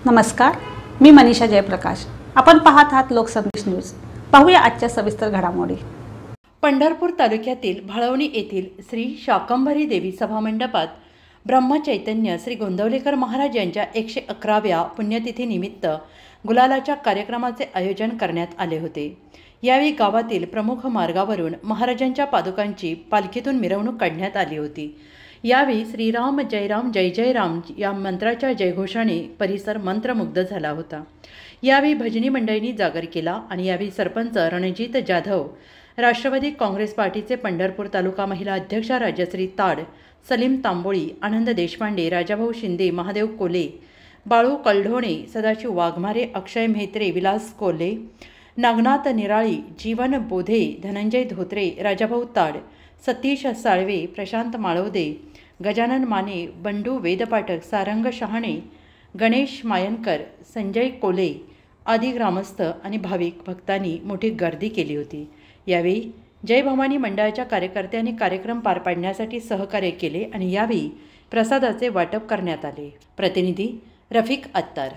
नमस्कार, मी मनीषा जयप्रकाश। आपण पाहत आहात लोकसंदेश न्यूज। पाहूया आजच्या सविस्तर घडामोडी। पंढरपूर तालुक्यातील भाळवणी येथील श्री शाकंभरी देवी सभामंडपात ब्रह्मचैतन्य श्री गोंदवलेकर महाराज यांच्या 111व्या पुण्यतिथीनिमित्त गुलालाच्या कार्यक्रमाचे आयोजन करण्यात आले होते। यावेळी गावातील प्रमुख मार्गावरून महाराजांच्या पादुकांची पालखीतून मिरवणूक काढण्यात आली होती। यावेळी श्रीराम जय जय राम या मंत्राच्या जयघोषाने परिसर मंत्रमुग्ध झाला होता। यावेळी भजनी मंडळींनी जागर केला आणि यावेळी सरपंच रणजित जाधव, राष्ट्रवादी काँग्रेस पार्टीचे पंढरपूर तालुका महिला अध्यक्षा राजश्री ताड, सलीम तांबोळी, आनंद देशपांडे, राजाभाऊ शिंदे, महादेव कोले, बाळू कलढोणे, सदाशिव वाघमारे, अक्षय म्हेत्रे, विलास कोले, नागनाथ निराळी, जीवन बोधे, धनंजय धोत्रे, राजाभाऊ ताड, सतीश साळवे, प्रशांत माळवदे, गजानन माने, बंडू वेदपाठक, सारंग शहाणे, गणेश मायनकर, संजय कोले आदी ग्रामस्थ आणि भाविक भक्तांनी मोठी गर्दी केली होती। यावेळी जय भवानी मंडळाच्या कार्यकर्त्यांनी कार्यक्रम पार पाडण्यासाठी सहकार्य केले आणि यावेळी प्रसादाचे वाटप करण्यात आले। प्रतिनिधी रफिक अत्तार।